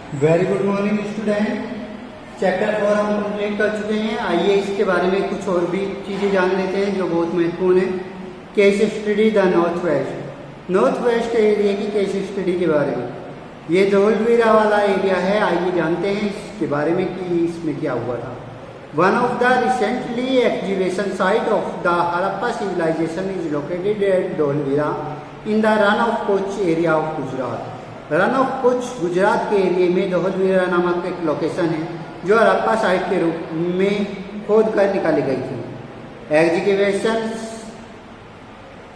Very good morning student. Chapter 4 हम complete कर चुके हैं। आइए इसके बारे में कुछ और भी चीज़ें जान लेते हैं जो बहुत महत्वपूर्ण है। Case study the north west. North west area की केस स्टडी के बारे में। ये धौलवीरा वाला एरिया है। आइए जानते हैं इसके बारे में कि इसमें क्या हुआ था। One of the recently exhibition site of the Harappa civilisation is located at Dholavira in the Rann of Kutch area of Gujarat. Rann of Kutch Gujarat के एरिया में धौलवीरा नामक एक लोकेशन है जो हड़प्पा साइट के रूप में खोद कर निकाली गई थी। Execution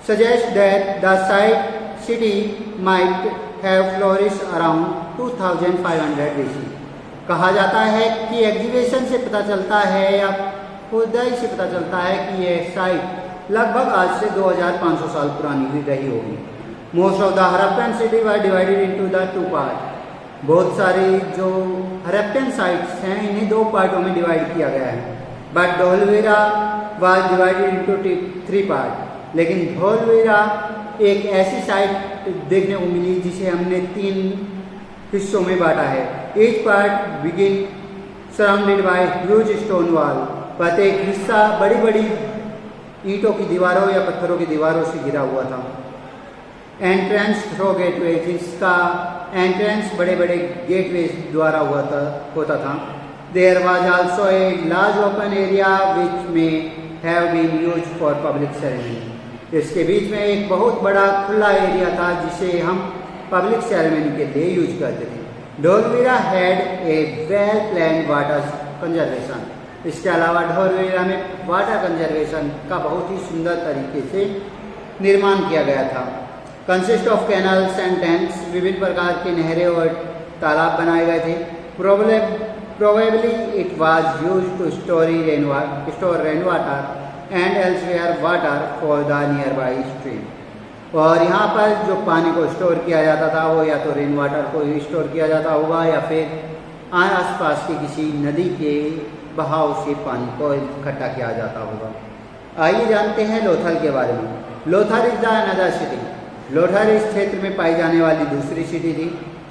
suggest that the site city might have flourish around 2500 BC। कहा जाता है कि एग्जीबिशन से पता चलता है या खुदाई से पता चलता है कि यह साइट लगभग आज से 2500 साल पुरानी रही होगी। Most of the Harappan city were divided into the two part. बहुत सारी जो हड़प्पन साइट्स हैं इन्हें दो पार्टों में डिवाइड किया गया है। But Dholavira was divided into 3 part. लेकिन धौलवीरा एक ऐसी साइट देखने को मिली जिसे हमने 3 हिस्सों में बांटा है। Each part begin surrounded by huge stone wall. प्रत्येक हिस्सा बड़ी बड़ी ईंटों की दीवारों या पत्थरों की दीवारों से घिरा हुआ था। एंट्रेंस थ्रो गेटवे, जिसका एंट्रेंस बड़े बड़े गेटवे द्वारा होता था। There was also a large open area which में have been use for public ceremony. इसके बीच में एक बहुत बड़ा खुला एरिया था जिसे हम पब्लिक सेरेमनी के लिए यूज करते थे। Dholavira had a well planned water conservation. इसके अलावा धौलवीरा में वाटर कंजर्वेशन का बहुत ही सुंदर तरीके से निर्माण किया गया था। Consist of canals and tanks. विभिन्न प्रकार के नहरें और तालाब बनाए गए थे। Probably it was used to store rain water and elsewhere water for the nearby stream. और यहाँ पर जो पानी को स्टोर किया जाता था वो या तो रेन वाटर को स्टोर किया जाता होगा या फिर आसपास की किसी नदी के बहाव से पानी को इकट्ठा किया जाता होगा। आइए जानते हैं लोथल के बारे में। Lothal is the another city. Lothal इस क्षेत्र में पाई जाने वाली दूसरी सिटी थी।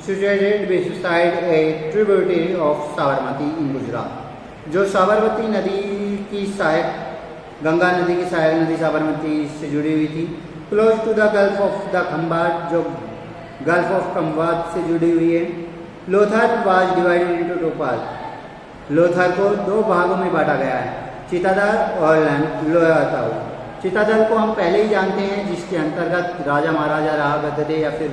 Situated beside a tributary of Sabarmati in Gujarat, जो साबरमती नदी की सहायक गंगा नदी की सहायक नदी साबरमती से जुड़ी हुई थी। Close to the gulf of the Khambhat, जो गल्फ ऑफ खम्बाट से जुड़ी हुई है। Lothal was divided into 2 part. Lothal को 2 भागों में बांटा गया है, चितादल और लोयाताऊ। चितादल को हम पहले ही जानते हैं जिसके अंतर्गत राजा महाराजा रहा करते थे या फिर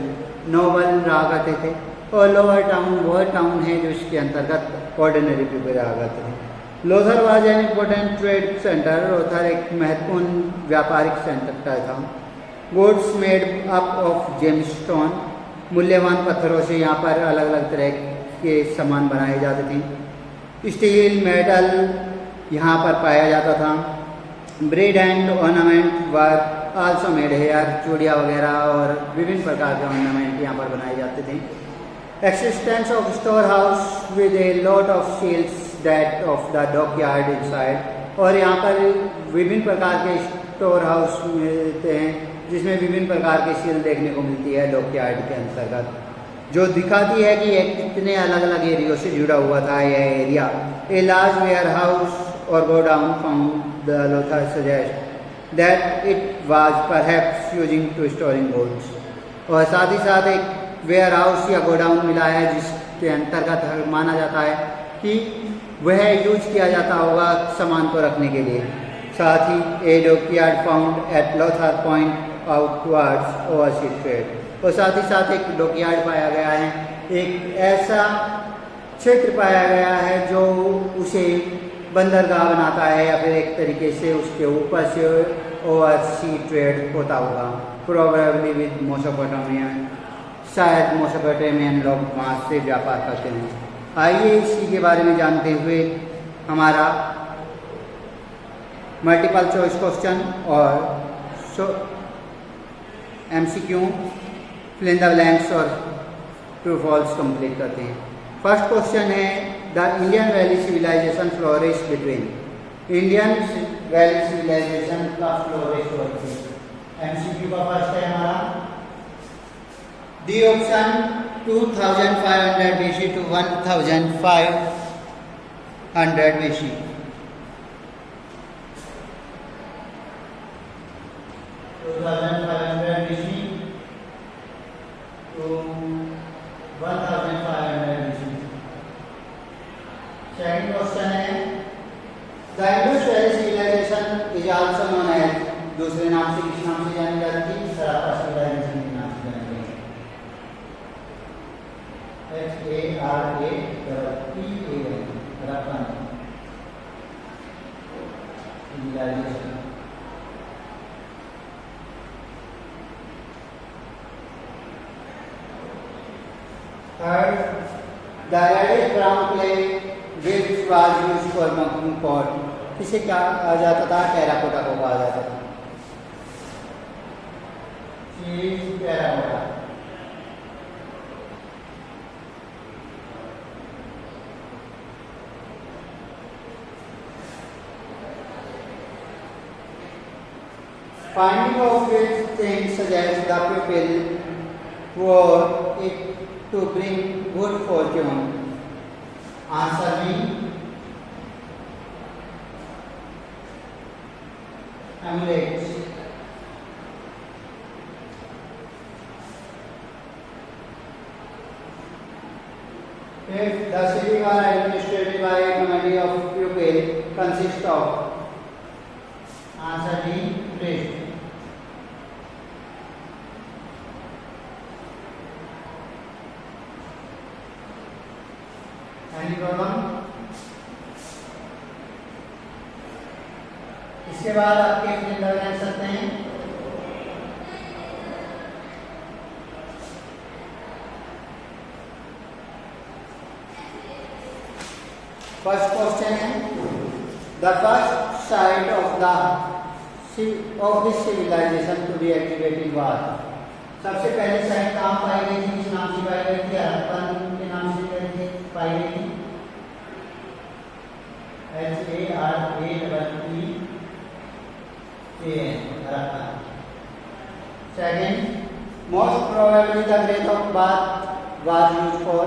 नोबल रहा करते थे। और लोअर टाउन वह टाउन है जो इसके अंतर्गत ऑर्डिनरी पीपल रहा करते थे। Lothal was an important trade centre. Lothal एक महत्वपूर्ण व्यापारिक सेंटर था। Goods made up of gemstone, मूल्यवान पत्थरों से यहाँ पर अलग अलग तरह के सामान बनाए जाते थे। स्टील मेटल यहाँ पर पाया जाता था। Bread and ornament were also made here, चूड़ियाँ वगैरह और विभिन्न प्रकार के ऑर्नामेंट यहाँ पर बनाए जाते थे। Existence of store house with a lot of seals that of the dockyard inside. और यहाँ पर विभिन्न प्रकार के स्टोर हाउस मिलते हैं जिसमें विभिन्न प्रकार की सील देखने को मिलती है डॉकयार्ड के अंतर्गत, जो दिखाती है कि यह कितने अलग अलग एरियो से जुड़ा हुआ था यह area. A large warehouse और godown found the Lothal suggest that it was perhaps using to storing goods. और साथ ही साथ एक वेयर हाउस या गोडाउन मिला है जिसके अंतर्गत माना जाता है कि वह यूज किया जाता होगा सामान को रखने के लिए। साथ ही a dockyard found at Lothal point out towards overseas trade. और साथ ही साथ एक डॉकयार्ड पाया गया है, एक ऐसा क्षेत्र पाया गया है जो उसे बंदरगाह बनाता है या फिर एक तरीके से उसके ऊपर से ओवरसी ट्रेड होता होगा। प्रोबेबली विद मेसोपोटामियन, शायद मेसोपोटामियन लोग वहाँ से व्यापार करते हैं। आइए इसी के बारे में जानते हुए हमारा मल्टीपल चॉइस क्वेश्चन और MCQ fill in the blanks और ट्रू फॉल्स कंप्लीट करते हैं। फर्स्ट क्वेश्चन है the Indian valley civilization flourish between. Indian valley civilization का फ्लोरिश होती है। MCQ का फर्स्ट है हमारा D option 2500 BC to 1500 BC. Second question है The Indus Valley Civilization is also known as दूसरे नाम से किस नाम से जानी जाती है हड़प्पा सिविलाइजेशन के नाम से जानी जाती है HARAPPAN Harappa civilization Third, the reddish brown clay which was used for making pot. इसे क्या कहा जाता था? टेराकोटा को कहा जाता था. Terracotta. Finding of which things suggests the pupil wore it to bring good fortune. Answer me. Amulets. If the civic or administrative committee of pupil consists of. Answer D. Priest. Any problem? इसके बाद आपके filter बना सकते हैं. First question है the first site of this civilization to be activated was. सबसे पहले site कहाँ पाई गई थी? किस नाम से पाई गई थी? हड़प्पन के नाम से पाई गई थी. HARAPPAN Harappa. Second, most probably the great of bath was used for.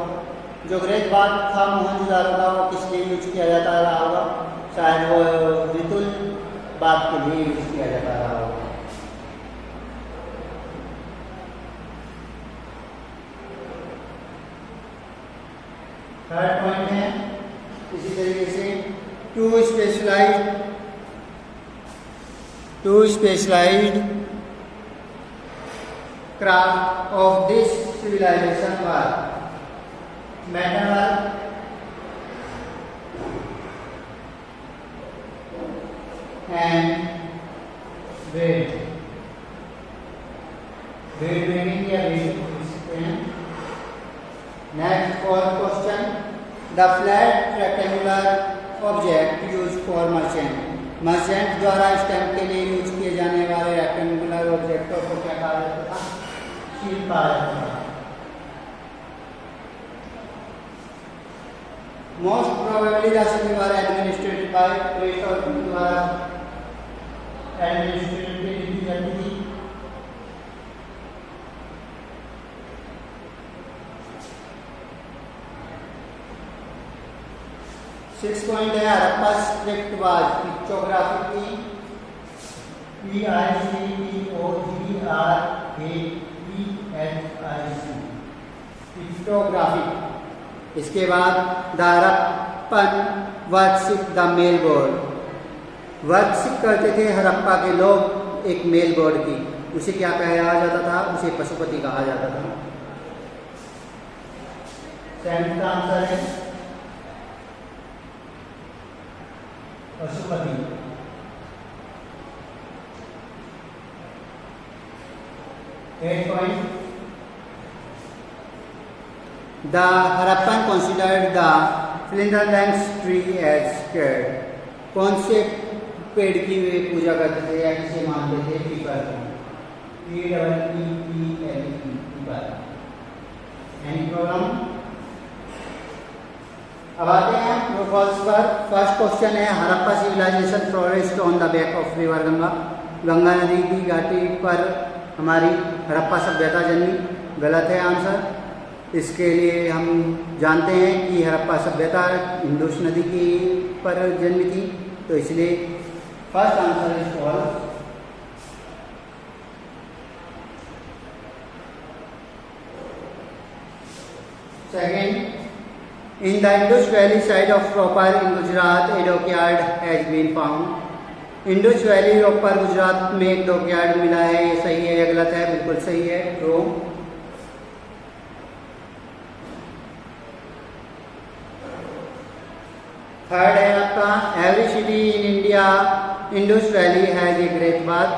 जो ग्रेट बाथ था मोहनजोदारो का वो किस लिए यूज किया जाता रहा होगा? शायद वो रितुल बात के लिए यूज किया जाता रहा होगा. थर्ड पॉइंट है इसी तरीके से two specialised craft of this civilization were metal work, and bead making या बेड पूछ सकते हैं. Next fourth question, the flat rectangular object used for merchant. Merchant द्वारा स्टैम्प के लिए यूज किए जाने वाले रेक्टेंगुलर ऑब्जेक्टों को क्या कहा जाता था? शील्ड कहा जाता था. Most probably the city were administered by priest और द्वारा एडमिनिस्ट्रेटेड की जाती थी. सिक्स पॉइंट है Harappa script was pictographically pictographic. इसके बाद the Harappan worship the male god. Worship करते थे हड़प्पा के लोग एक मेल गॉड की. उसे क्या कहा जाता था? उसे पशुपति कहा जाता था. सेवेंथ का आंसर है Pashupati. Eight point the Harappan considered the flinderlands tree as sacred. कौन से पेड़ की वे पूजा करते थे या किसे मानते थे? पीपल. पीपल. Any problem? अब आते हैं ट्रू फॉल्स पर. फर्स्ट क्वेश्चन है Harappa civilization flourished on the bank of river Ganga. Ganga नदी की घाटी पर हमारी हड़प्पा सभ्यता जन्मी. गलत है आंसर. इसके लिए हम जानते हैं कि हड़प्पा सभ्यता इंडस नदी की पर जन्मी थी, तो इसलिए first answer is false. Second, in the Indus valley site of Ropar in Gujarat a dockyard has been found. Indus valley Ropar Gujarat में एक डॉकयार्ड मिला है, ये सही है या गलत है? बिल्कुल सही है, ट्रू। थर्ड है आपका, every city in India Indus valley has a great bath.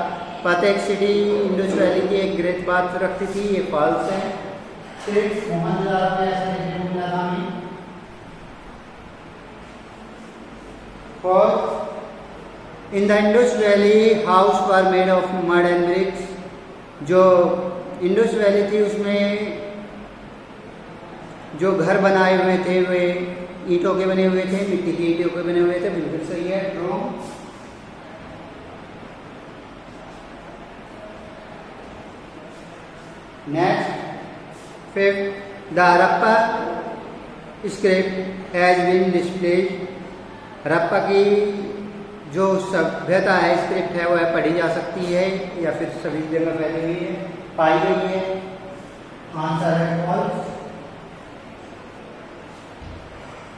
प्रत्येक सिटी इंडस वैली की एक ग्रेट बाथ रखती थी, ये फॉल्स है। सिर्फ मोहनजोदड़ो में ऐसा देखने को मिला था हमें। Fourth, in the Indus valley house were made of mud and bricks. जो इंडस वैली थी उसमें जो घर बनाए हुए थे वे ईंटों के बने हुए थे, मिट्टी की ईंटों के बने हुए थे, बिल्कुल सही है, true. Next, fifth, the Harappa script has been displayed. Harappa की जो सभ्यता है, स्क्रिप्ट है, वह पढ़ी जा सकती है या फिर सभी जगह फैली हुई है, पाई गई है। आंसर है फॉल्स।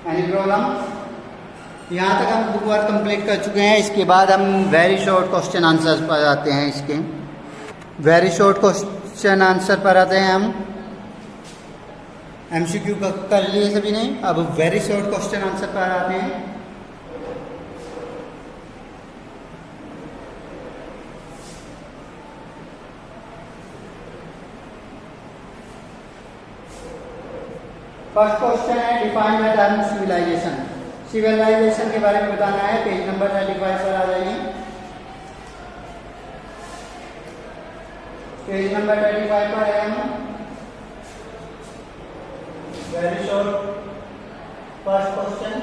Any problem? यहाँ तक हम बुक वर्क कंप्लीट कर चुके हैं। इसके बाद हम वेरी शॉर्ट क्वेश्चन आंसर पर आते हैं। इसके वेरी शॉर्ट क्वेश्चन आंसर पर आते हैं हम। एमसीक्यू कर लिए सभी ने, अब वेरी शॉर्ट क्वेश्चन आंसर पर आते हैं। फर्स्ट क्वेश्चन है, define the term civilization. Civilization के बारे में बताना है। पेज नंबर 35 पर आ जाइए। पेज नंबर 35 पर है हम। Very short first question,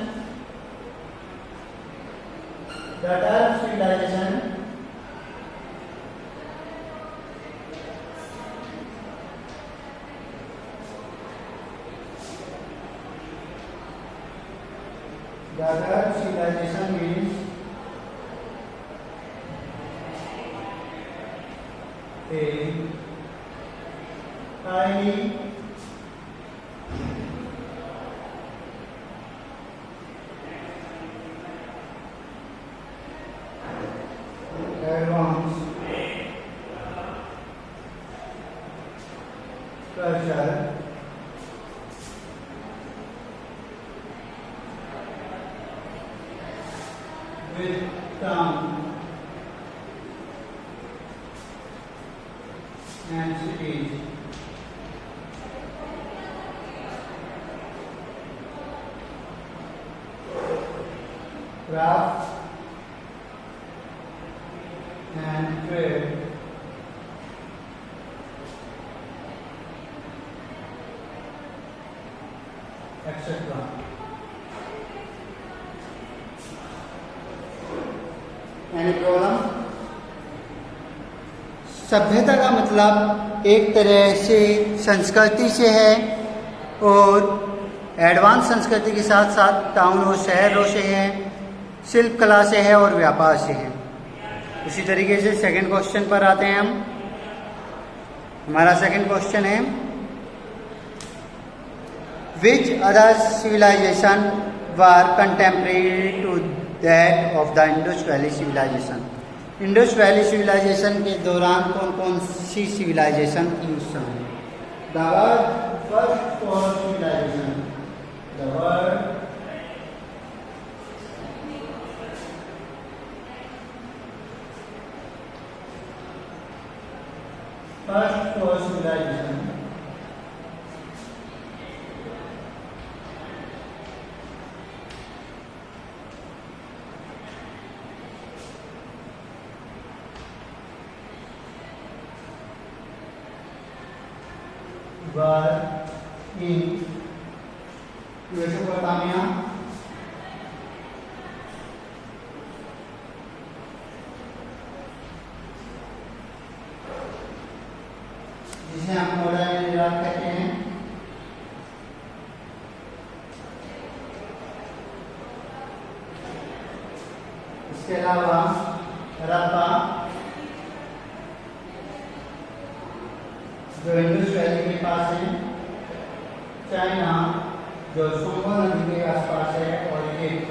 the term civilization civilization means a highly advanced culture with town and cities craft and trade etc. Any problem? सभ्यता का मतलब एक तरह से संस्कृति से है और एडवांस संस्कृति के साथ साथ टाउन और शहरों से है, शिल्प कला से है और व्यापार से है। उसी तरीके से सेकंड क्वेश्चन पर आते हैं हम। हमारा सेकंड क्वेश्चन है, which other civilization were contemporary to that of the Indus valley civilization. Indus valley civilization के दौरान कौन कौन सी सिविलाइजेशन थी उस समय? The word first for civilization, the word first for civilization were in Mesopotamia, जिसे हम मॉडर्न इराक कहते हैं, इसके अलावा हड़प्पा जो इंडस वैली के पास है, चाइना जो सोंगो नदी के आसपास है, और इजिप्ट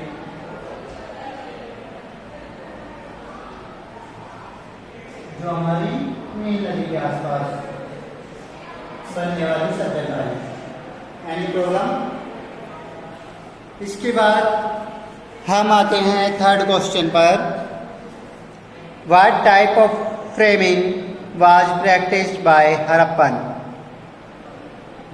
जो हमारी नील नदी के आसपास बनने वाली सभ्यता है। Any problem? इसके बाद हम आते हैं थर्ड क्वेश्चन पर। What type of framing was practised by Harappan?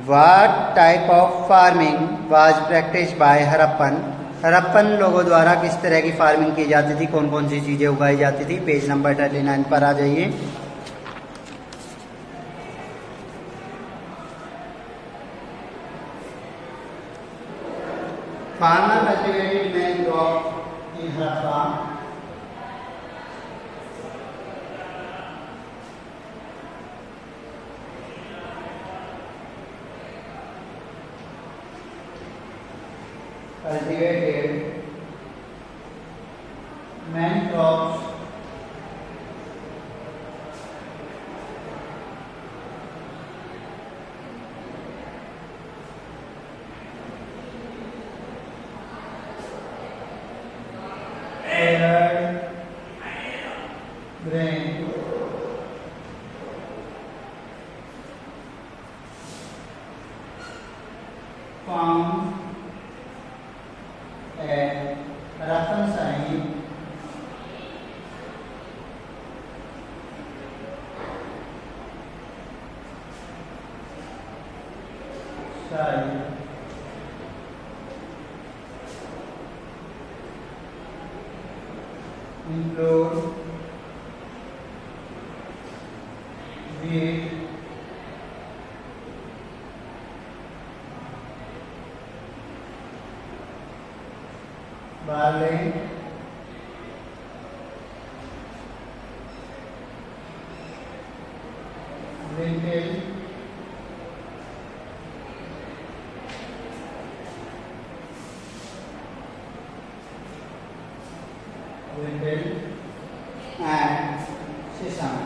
What type of farming was practised by Harappan? Harappan लोगों द्वारा किस तरह की फार्मिंग की जाती थी, कौन कौन सी चीजें उगाई जाती थी? पेज नंबर 39 पर आ जाइए। Farmer cultivated main crop in Harappa. Cultivated main crops grain, found at Harappan site include wheat, barley, lentil, and sesame.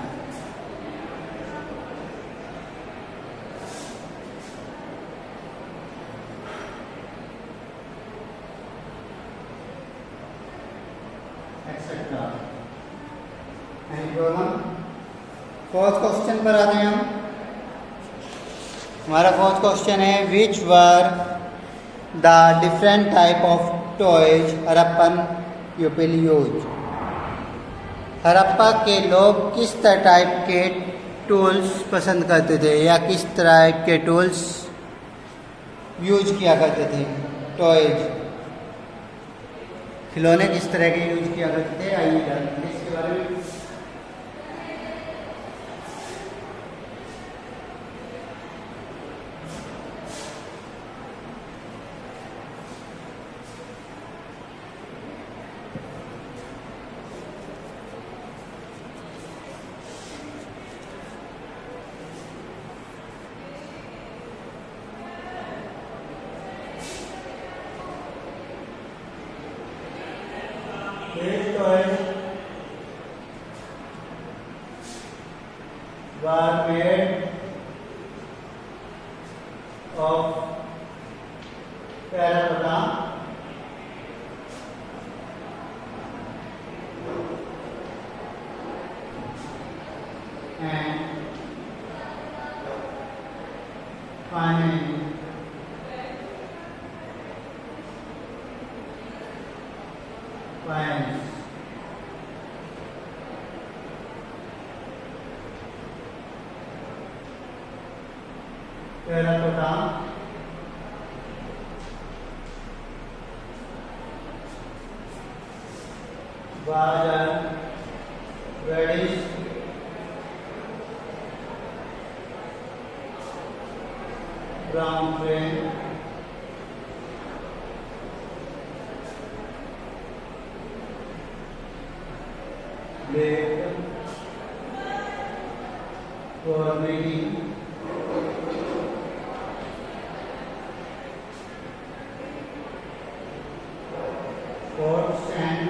Etc. Any problem? Fourth question पर आते हैं हम। हमारा फोर्थ क्वेश्चन है which were the different type of toys Harappan people use? Harappa के लोग किस type के टूल्स पसंद करते थे या किस तरह के टूल्स यूज किया करते थे? टॉयज, खिलौने किस तरह के यूज किया करते थे? आइए जानते हैं इसके बारे में। These toys were made of terracotta and finally coins. Terracotta, was reddish brown frame black for making pots and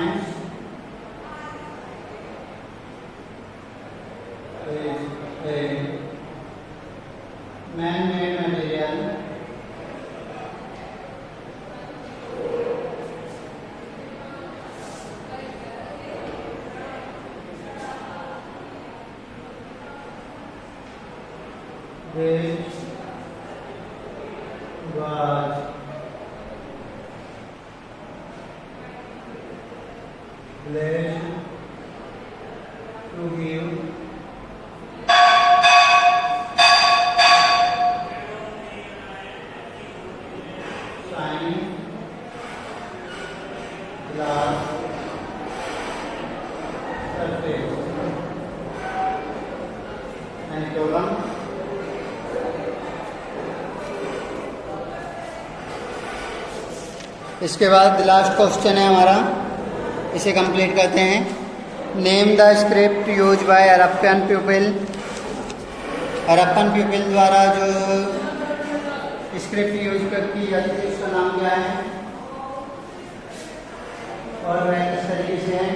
garments is a man-made material which was blessed to give shining glass surface and column. इसके बाद last question है हमारा, इसे complete करते हैं। Name the script use by Harappan people. Harappan people द्वारा जो script use की जाती थी उसका नाम क्या है और वह किस तरीके से है?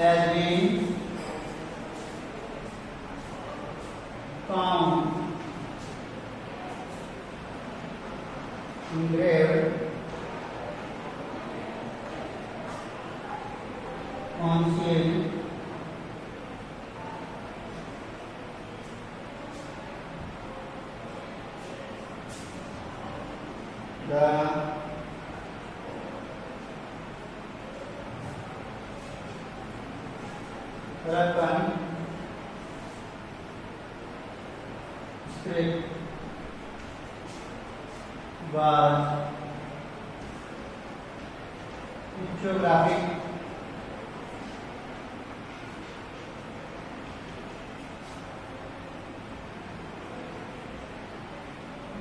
has been found engraved on seal the Harapan script was pictographic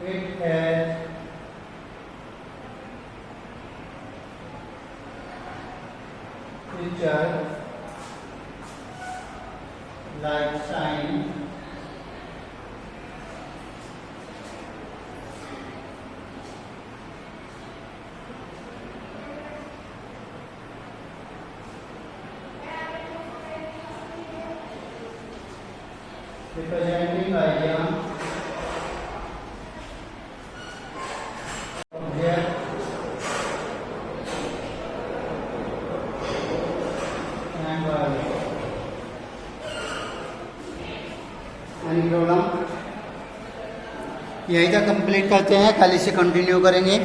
it has features like sign, representing idea, object, and value. Any problem? यहीं तक कंप्लीट करते हैं, कल इसे कंटिन्यू करेंगे।